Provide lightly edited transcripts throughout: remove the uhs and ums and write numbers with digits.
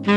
Hello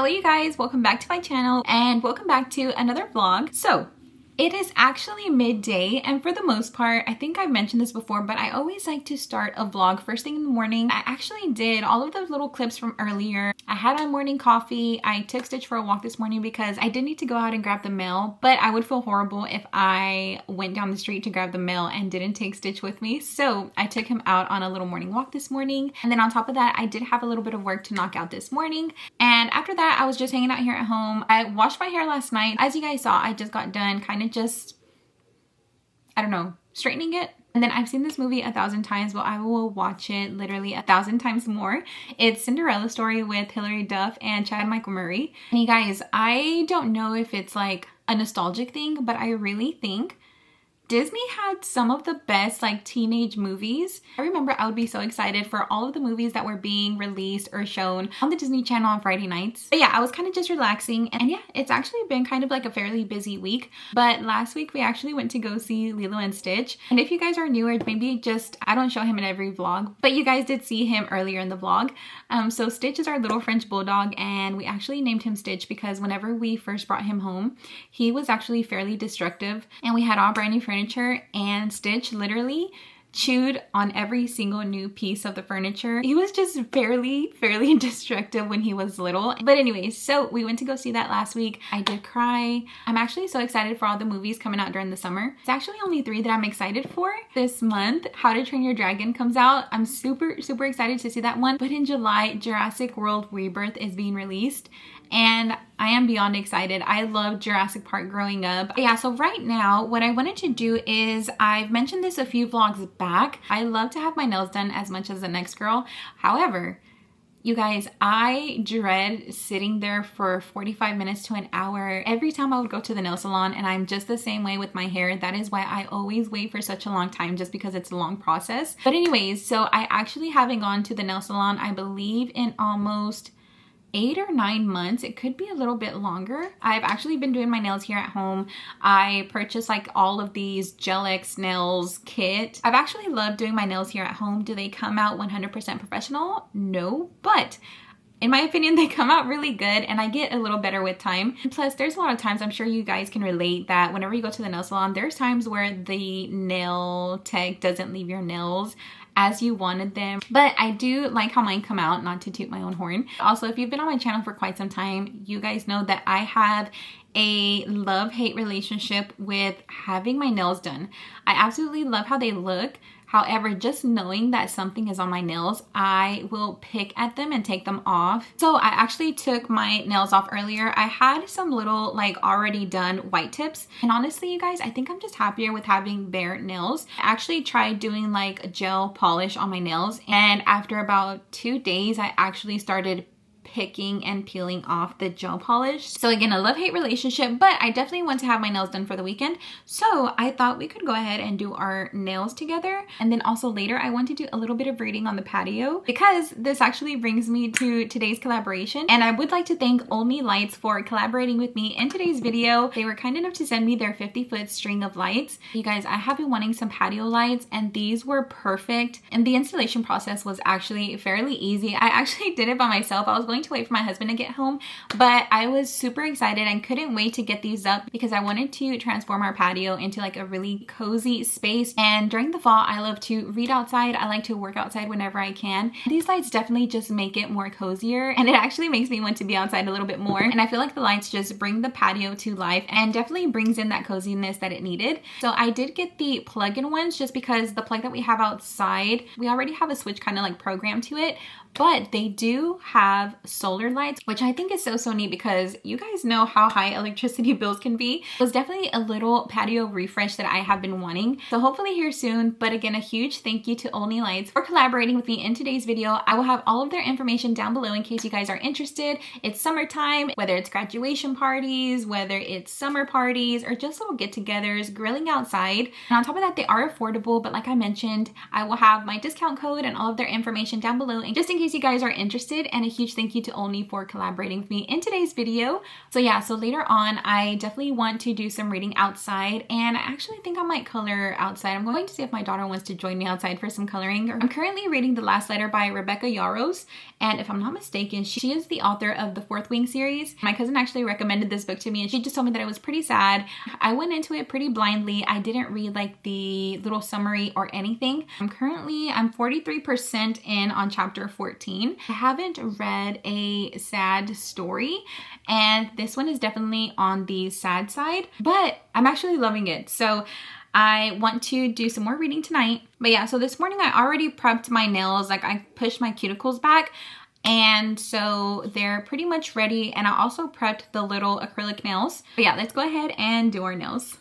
you guys, welcome back to my channel and welcome back to another vlog. So it is actually midday, and for the most part, I think I've mentioned this before, but I always like to start a vlog first thing in the morning. I actually did all of those little clips from earlier. I had my morning coffee. I took Stitch for a walk this morning because I did need to go out and grab the mail, but I would feel horrible if I went down the street to grab the mail and didn't take Stitch with me. So I took him out on a little morning walk this morning. And then on top of that, I did have a little bit of work to knock out this morning. And after that, I was just hanging out here at home. I washed my hair last night. As you guys saw, I just got done kind of just, I don't know, straightening it. And then I've seen this movie 1,000 times, but I will watch it literally 1,000 times more. It's Cinderella Story with Hilary Duff and Chad Michael Murray. And you guys, I don't know if it's like a nostalgic thing, but I really think Disney had some of the best like teenage movies. I remember I would be so excited for all of the movies that were being released or shown on the Disney Channel on Friday nights. But yeah, I was kind of just relaxing, and yeah, it's actually been kind of like a fairly busy week. But last week we actually went to go see Lilo and Stitch. And if you guys are newer, maybe just, I don't show him in every vlog, but you guys did see him earlier in the vlog. So Stitch is our little French bulldog, and we actually named him Stitch because whenever we first brought him home, he was actually fairly destructive, and we had all brand new furniture, and Stitch literally chewed on every single new piece of the furniture. He was just fairly destructive when he was little. But anyways, so we went to go see that last week. I did cry. I'm actually so excited for all the movies coming out during the summer. It's actually only 3 that I'm excited for this month. How to Train Your Dragon comes out. I'm super excited to see that one. But in July, Jurassic World Rebirth is being released, and I am beyond excited. I loved Jurassic Park growing up. But yeah, so right now, what I wanted to do is, I've mentioned this a few vlogs back, I love to have my nails done as much as the next girl. However, you guys, I dread sitting there for 45 minutes to an hour every time I would go to the nail salon, and I'm just the same way with my hair. That is why I always wait for such a long time, just because it's a long process. But anyways, so I actually haven't gone to the nail salon, I believe, in almost 8 or 9 months. It could be a little bit longer. I've actually been doing my nails here at home. I purchased like all of these Gel X nails kit. I've actually loved doing my nails here at home. Do they come out 100% professional? No, but in my opinion, they come out really good, and I get a little better with time. Plus, there's a lot of times, I'm sure you guys can relate, that whenever you go to the nail salon, there's times where the nail tech doesn't leave your nails as you wanted them. But I do like how mine come out, not to toot my own horn. Also, if you've been on my channel for quite some time, you guys know that I have a love-hate relationship with having my nails done. I absolutely love how they look. However, just knowing that something is on my nails, I will pick at them and take them off. So I actually took my nails off earlier. I had some little like already done white tips. And honestly, you guys, I think I'm just happier with having bare nails. I actually tried doing like a gel polish on my nails. And after about 2 days, I actually started picking and peeling off the gel polish. So again, a love-hate relationship, but I definitely want to have my nails done for the weekend. So I thought we could go ahead and do our nails together. And then also later, I want to do a little bit of reading on the patio, because this actually brings me to today's collaboration. And I would like to thank Olmi Lights for collaborating with me in today's video. They were kind enough to send me their 50-foot string of lights. You guys, I have been wanting some patio lights, and these were perfect. And the installation process was actually fairly easy. I actually did it by myself. I was going going to wait for my husband to get home, but I was super excited and couldn't wait to get these up because I wanted to transform our patio into like a really cozy space. And during the fall, I love to read outside. I like to work outside whenever I can. These lights definitely just make it more cozier, and it actually makes me want to be outside a little bit more. And I feel like the lights just bring the patio to life and definitely brings in that coziness that it needed. So I did get the plug-in ones just because the plug that we have outside, we already have a switch kind of like programmed to it, but they do have solar lights, which I think is so neat because you guys know how high electricity bills can be. It was definitely a little patio refresh that I have been wanting. So hopefully here soon. But again, a huge thank you to Olney Lights for collaborating with me in today's video. I will have all of their information down below in case you guys are interested. It's summertime, whether it's graduation parties, whether it's summer parties, or just little get-togethers, grilling outside. And on top of that, they are affordable, but like I mentioned, I will have my discount code and all of their information down below, and just in case you guys are interested. And a huge thank you to Olney for collaborating with me in today's video. So yeah, so later on, I definitely want to do some reading outside, and I actually think I might color outside. I'm going to see if my daughter wants to join me outside for some coloring. I'm currently reading The Last Letter by Rebecca Yarros, and if I'm not mistaken, she is the author of the Fourth Wing series. My cousin actually recommended this book to me, and she just told me that it was pretty sad. I went into it pretty blindly. I didn't read like the little summary or anything. I'm 43% in on chapter 14. I haven't read a sad story, and this one is definitely on the sad side, but I'm actually loving it. So I want to do some more reading tonight. But yeah, so this morning I already prepped my nails. Like I pushed my cuticles back, and so they're pretty much ready. And I also prepped the little acrylic nails. But yeah, let's go ahead and do our nails.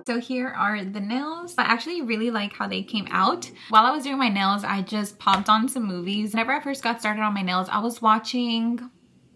So here are the nails. I actually really like how they came out. While I was doing my nails, I just popped on some movies. Whenever I first got started on my nails, I was watching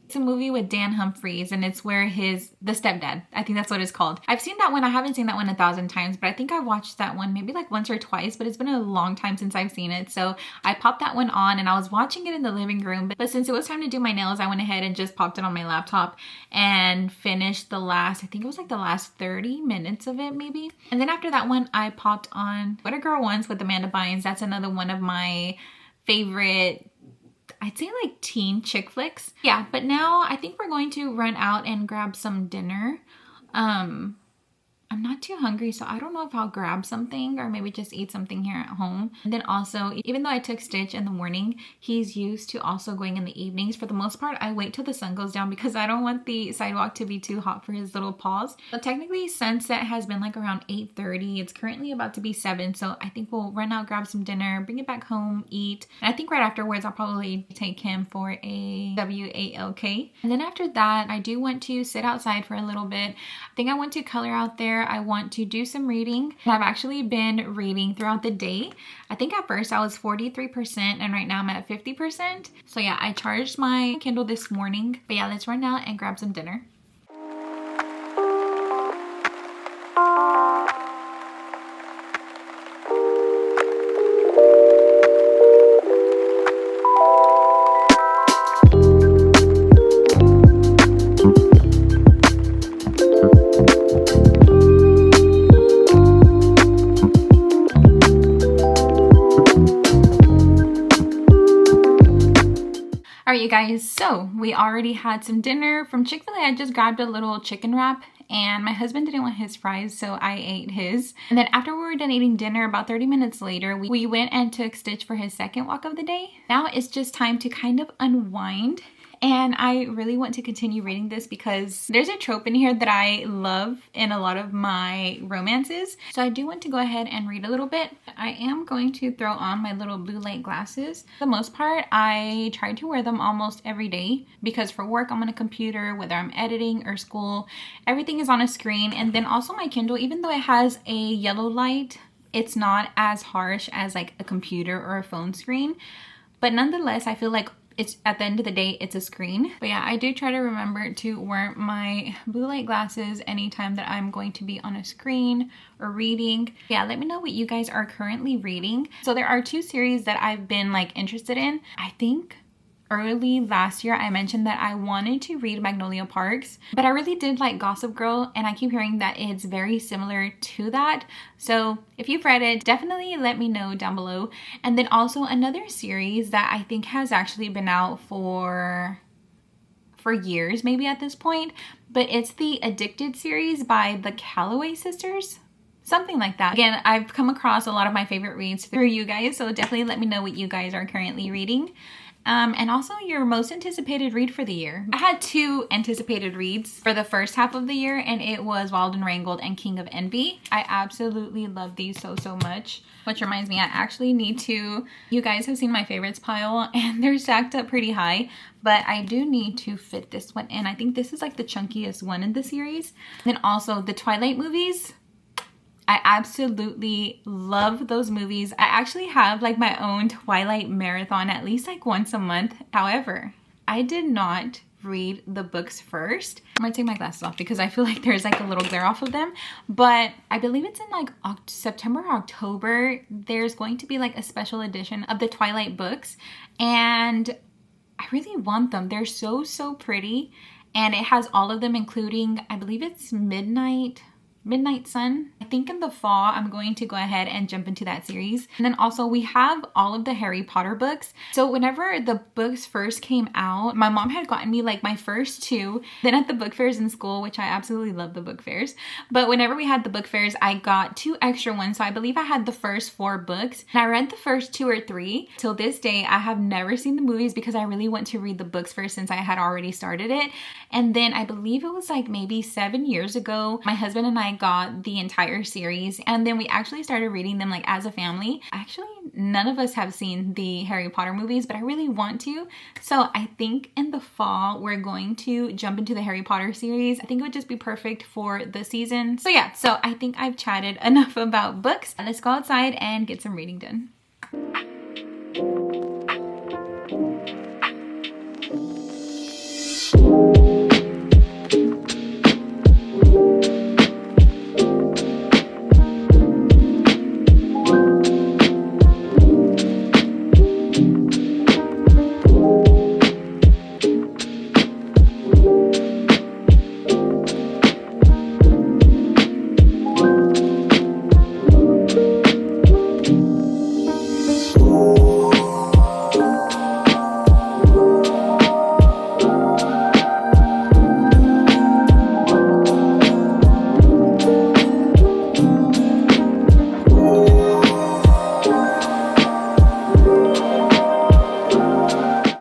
It's a movie with Dan Humphries, and it's where the stepdad, I think that's what it's called. I've seen that one. I haven't seen that one 1,000 times, but I think I watched that one maybe like once or twice, but it's been a long time since I've seen it. So I popped that one on and I was watching it in the living room, but since it was time to do my nails, I went ahead and just popped it on my laptop and finished the last, I think it was like the last 30 minutes of it maybe. And then after that one, I popped on What a Girl Wants with Amanda Bynes. That's another one of my favorite, I'd say like teen chick flicks. Yeah, but now I think we're going to run out and grab some dinner. I'm not too hungry, so I don't know if I'll grab something or maybe just eat something here at home. And then also, even though I took Stitch in the morning, he's used to also going in the evenings. For the most part, I wait till the sun goes down because I don't want the sidewalk to be too hot for his little paws. But technically, sunset has been like around 8:30. It's currently about to be 7, so I think we'll run out, grab some dinner, bring it back home, eat. And I think right afterwards, I'll probably take him for a WALK. And then after that, I do want to sit outside for a little bit. I think I want to color out there. I want to do some reading. I've actually been reading throughout the day. I think at first I was 43% and right now I'm at 50%. So yeah, I charged my Kindle this morning. But yeah, let's run out and grab some dinner. Alright you guys, so we already had some dinner from Chick-fil-A. I just grabbed a little chicken wrap and my husband didn't want his fries, so I ate his. And then after we were done eating dinner, about 30 minutes later, we went and took Stitch for his second walk of the day. Now it's just time to kind of unwind And I really want to continue reading this because there's a trope in here that I love in a lot of my romances. So I do want to go ahead and read a little bit. I am going to throw on my little blue light glasses. For the most part, I try to wear them almost every day because for work, I'm on a computer, whether I'm editing or school, everything is on a screen. And then also my Kindle, even though it has a yellow light, it's not as harsh as like a computer or a phone screen. But nonetheless, I feel like it's at the end of the day, it's a screen. But yeah, I do try to remember to wear my blue light glasses anytime that I'm going to be on a screen or reading. Yeah, let me know what you guys are currently reading. So there are 2 series that I've been like interested in. I think early last year I mentioned that I wanted to read Magnolia Parks, but I really did like Gossip Girl, and I keep hearing that it's very similar to that. So if you've read it, definitely let me know down below. And then also another series that I think has actually been out for years maybe at this point, but it's the Addicted series by the Calloway sisters. Something like that. Again, I've come across a lot of my favorite reads through you guys, so definitely let me know what you guys are currently reading. And also your most anticipated read for the year. I had 2 anticipated reads for the first half of the year, and it was Wild and Wrangled and King of Envy. I absolutely love these so much. Which reminds me, I actually need to, you guys have seen my favorites pile and they're stacked up pretty high, but I do need to fit this one in. I think this is like the chunkiest one in the series. And then also the Twilight movies. I absolutely love those movies. I actually have like my own Twilight marathon at least like once a month. However, I did not read the books first. I'm gonna take my glasses off because I feel like there's like a little glare off of them. But I believe it's in like September or October. There's going to be like a special edition of the Twilight books. And I really want them. They're so pretty. And it has all of them, including, I believe it's Midnight Sun. I think in the fall, I'm going to go ahead and jump into that series. And then also we have all of the Harry Potter books. So whenever the books first came out, my mom had gotten me like my first 2. Then at the book fairs in school, which I absolutely love the book fairs. But whenever we had the book fairs, I got 2 extra ones. So I believe I had the first 4 books. And I read the first 2 or 3. Till this day, I have never seen the movies because I really want to read the books first since I had already started it. And then I believe it was like maybe 7 years ago, my husband and I got the entire series, and then we actually started reading them like as a family. Actually, none of us have seen the Harry Potter movies, but I really want to. So I think in the fall we're going to jump into the Harry Potter series. I think it would just be perfect for the season. So yeah, so I think I've chatted enough about books. Let's go outside and get some reading done.